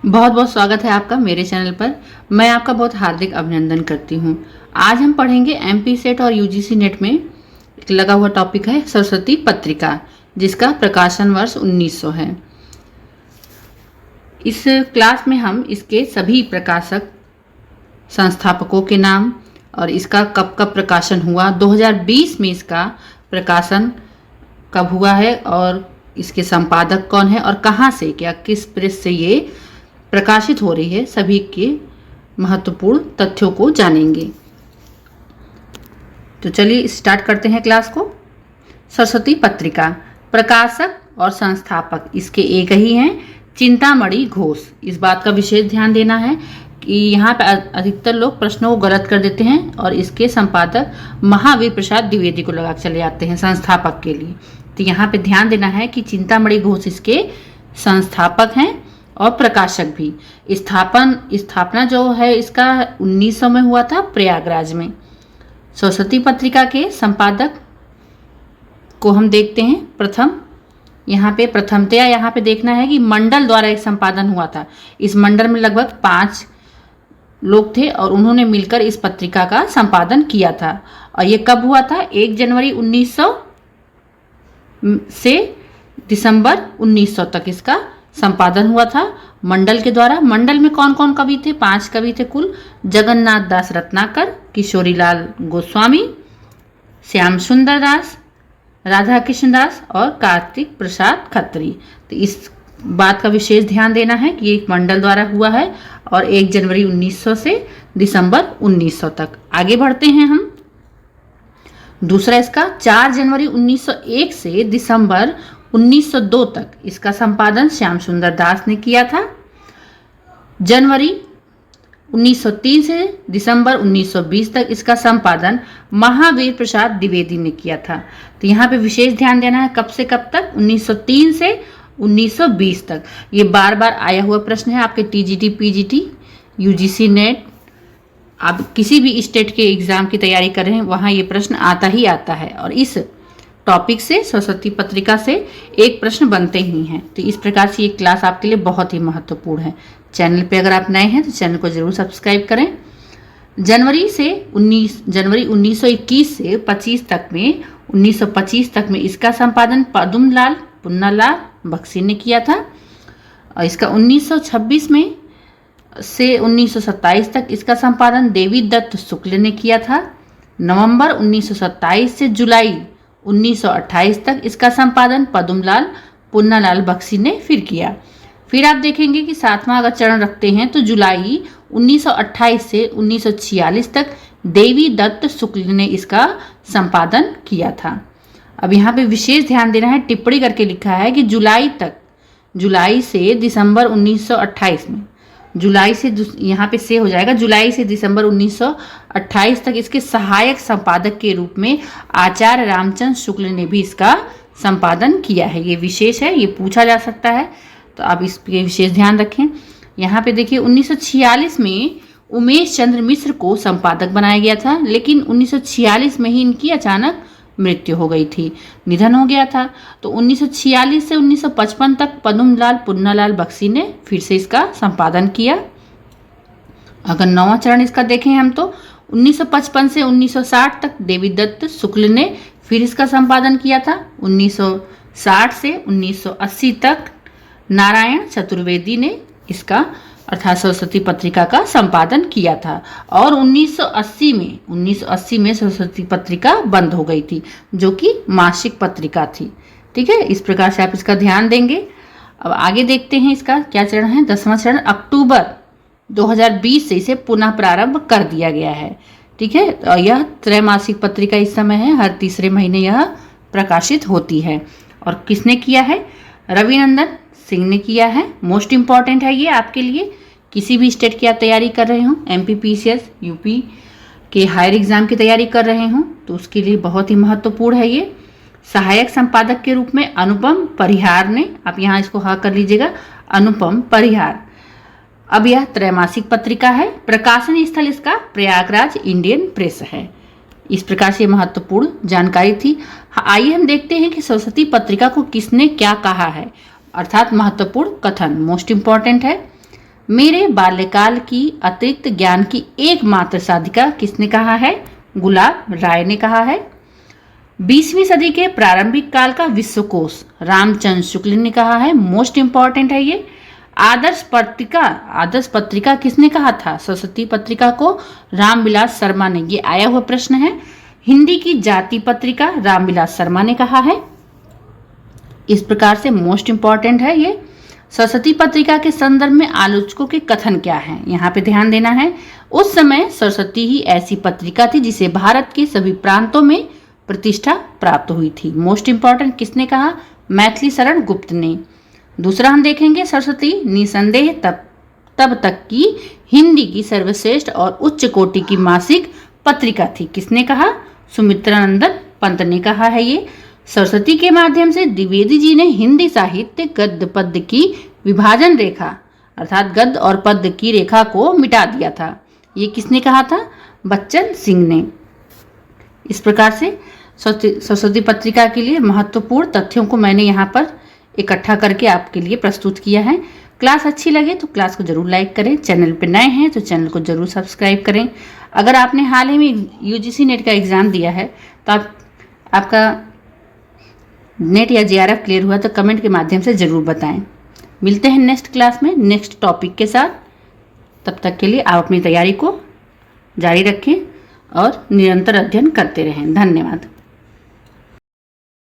बहुत बहुत स्वागत है आपका मेरे चैनल पर। मैं आपका बहुत हार्दिक अभिनंदन करती हूँ। आज हम पढ़ेंगे एमपी सेट और यूजीसी नेट में लगा हुआ टॉपिक है सरस्वती पत्रिका, जिसका प्रकाशन वर्ष 1900 है। इस क्लास में हम इसके सभी प्रकाशक, संस्थापकों के नाम और इसका कब कब प्रकाशन हुआ, 2020 में इसका प्रकाशन कब हुआ है और इसके संपादक कौन है और कहाँ से, क्या किस प्रेस से ये प्रकाशित हो रही है, सभी के महत्वपूर्ण तथ्यों को जानेंगे। तो चलिए स्टार्ट करते हैं क्लास को। सरस्वती पत्रिका, प्रकाशक और संस्थापक इसके एक ही हैं, चिंतामणि घोष। इस बात का विशेष ध्यान देना है कि यहाँ पर अधिकतर लोग प्रश्नों को गलत कर देते हैं और इसके संपादक महावीर प्रसाद द्विवेदी को लगा चले जाते हैं संस्थापक के लिए। तो यहाँ पे ध्यान देना है कि चिंतामणि घोष इसके संस्थापक हैं और प्रकाशक भी। स्थापना जो है इसका 1900 में हुआ था प्रयागराज में। सरस्वती पत्रिका के संपादक को हम देखते हैं। प्रथमतया यहाँ पे देखना है कि मंडल द्वारा एक संपादन हुआ था। इस मंडल में लगभग 5 लोग थे और उन्होंने मिलकर इस पत्रिका का संपादन किया था। और ये कब हुआ था? 1 जनवरी 1900 से दिसंबर 1900 तक इसका संपादन हुआ था मंडल के द्वारा। मंडल में कौन कौन कवि थे? 5 कवि थे कुल। जगन्नाथ दास रत्नाकर, किशोरीलाल गोस्वामी, श्याम सुंदर दास, राधा कृष्ण दास और कार्तिक प्रसाद खत्री। तो इस बात का विशेष ध्यान देना है कि एक मंडल द्वारा हुआ है और 1 जनवरी 1900 से दिसंबर 1900 तक। आगे बढ़ते हैं हम। दूसरा इसका 4 जनवरी 1901 से दिसंबर 1902 तक इसका संपादन श्याम सुंदर दास ने किया था। जनवरी 1903 से दिसंबर 1920 तक इसका संपादन महावीर प्रसाद द्विवेदी ने किया था। तो यहाँ पे विशेष ध्यान देना है कब से कब तक? 1903 से 1920 तक। ये बार बार आया हुआ प्रश्न है आपके टीजीटी, पीजीटी, यूजीसी नेट, आप किसी भी स्टेट के एग्जाम की तैयारी कर रहे हैं वहाँ ये प्रश्न आता ही आता है। और इस टॉपिक से, सरस्वती पत्रिका से एक प्रश्न बनते ही हैं। तो इस प्रकार से ये क्लास आपके लिए बहुत ही महत्वपूर्ण है। चैनल पे अगर आप नए हैं तो चैनल को जरूर सब्सक्राइब करें। जनवरी 1921 से 25 तक में 1925 तक में इसका संपादन पद्मलाल पुन्नालाल बख्शी ने किया था। और इसका 1926 में से 1927 तक इसका संपादन देवी दत्त शुक्ल ने किया था। नवंबर 1927 से जुलाई 1928 तक इसका संपादन पद्मलाल पुन्नालाल बख्शी ने फिर किया। फिर आप देखेंगे कि 7वां अगर चरण रखते हैं तो जुलाई 1928 से 1946 तक देवी दत्त शुक्ल ने इसका संपादन किया था। अब यहाँ पे विशेष ध्यान देना है, टिप्पणी करके लिखा है कि जुलाई से दिसंबर 1928 में, जुलाई से यहाँ पे से हो जाएगा, जुलाई से दिसंबर 1928 तक इसके सहायक संपादक के रूप में आचार्य रामचंद्र शुक्ल ने भी इसका संपादन किया है। ये विशेष है, ये पूछा जा सकता है, तो आप इस पे विशेष ध्यान रखें। यहाँ पे देखिए 1946 में उमेश चंद्र मिश्र को संपादक बनाया गया था, लेकिन 1946 में ही इनकी अचानक मृत्यु हो गई थी, निधन हो गया था। तो 1946 से 1955 तक पद्मलाल पुन्नालाल बख्शी ने फिर से इसका संपादन किया। अगर 9वां चरण इसका देखें हम तो 1955 से 1960 तक देवी दत्त शुक्ल ने फिर इसका संपादन किया था। 1960 से 1980 तक नारायण चतुर्वेदी ने इसका अर्थात सरस्वती पत्रिका का संपादन किया था। और 1980 में सरस्वती पत्रिका बंद हो गई थी, जो कि मासिक पत्रिका थी। ठीक है, इस प्रकार से आप इसका ध्यान देंगे। अब आगे देखते हैं इसका क्या चरण है। 10वां चरण, अक्टूबर 2020 से इसे पुनः प्रारंभ कर दिया गया है। ठीक है, तो यह त्रैमासिक पत्रिका इस समय है, हर तीसरे महीने यह प्रकाशित होती है। और किसने किया है? रविनंदन सिंह ने किया है। मोस्ट इंपॉर्टेंट है ये आपके लिए, किसी भी स्टेट की आप तैयारी कर रहे हो, एमपी, पीसीएस, यूपी के हायर एग्जाम की तैयारी कर रहे हो तो उसके लिए बहुत ही महत्वपूर्ण है ये। सहायक संपादक के रूप में अनुपम परिहार ने, आप यहाँ इसको हाँ कर लीजिएगा, अनुपम परिहार। अब यह त्रैमासिक पत्रिका है। प्रकाशन स्थल इसका प्रयागराज इंडियन प्रेस है। इस प्रकार से महत्वपूर्ण जानकारी थी। आइए हम देखते हैं कि सरस्वती पत्रिका को किसने क्या कहा है, अर्थात महत्वपूर्ण कथन, मोस्ट इंपॉर्टेंट है। मेरे बाल्यकाल की अतिरिक्त ज्ञान की एकमात्र साधिका किसने कहा है? गुलाब राय ने कहा है। 20वीं सदी के प्रारंभिक काल का विश्वकोश रामचंद्र शुक्ल ने कहा है। मोस्ट इंपॉर्टेंट है ये। आदर्श पत्रिका किसने कहा था? सरस्वती पत्रिका को रामविलास शर्मा ने, ये आया हुआ प्रश्न है। हिंदी की जाति पत्रिका रामविलास शर्मा ने कहा है। इस प्रकार से मोस्ट इंपॉर्टेंट है ये। सरस्वती पत्रिका के संदर्भ में आलोचकों के कथन क्या है, यहाँ पे ध्यान देना है। उस समय सरस्वती ही ऐसी पत्रिका थी जिसे भारत के सभी प्रांतों में प्रतिष्ठा प्राप्त हुई थी। मोस्ट इंपॉर्टेंट किसने कहा? मैथिली शरण गुप्त ने। दूसरा हम देखेंगे, सरस्वती निसंदेह तब तक की हिंदी की सर्वश्रेष्ठ और उच्च कोटि की मासिक पत्रिका थी। किसने कहा? सुमित्रानंदन पंत ने कहा है ये। सरस्वती के माध्यम से द्विवेदी जी ने हिंदी साहित्य गद्य पद्य की विभाजन रेखा अर्थात गद्य और पद्य की रेखा को मिटा दिया था। ये किसने कहा था? बच्चन सिंह ने। इस प्रकार से सरस्वती पत्रिका के लिए महत्वपूर्ण तथ्यों को मैंने यहाँ पर इकट्ठा करके आपके लिए प्रस्तुत किया है। क्लास अच्छी लगे तो क्लास को जरूर लाइक करें। चैनल पर नए हैं तो चैनल को जरूर सब्सक्राइब करें। अगर आपने हाल ही में यूजीसी नेट का एग्ज़ाम दिया है तो आपका नेट या जेआरएफ क्लियर हुआ तो कमेंट के माध्यम से ज़रूर बताएं। मिलते हैं नेक्स्ट क्लास में नेक्स्ट टॉपिक के साथ। तब तक के लिए आप अपनी तैयारी को जारी रखें और निरंतर अध्ययन करते रहें। धन्यवाद।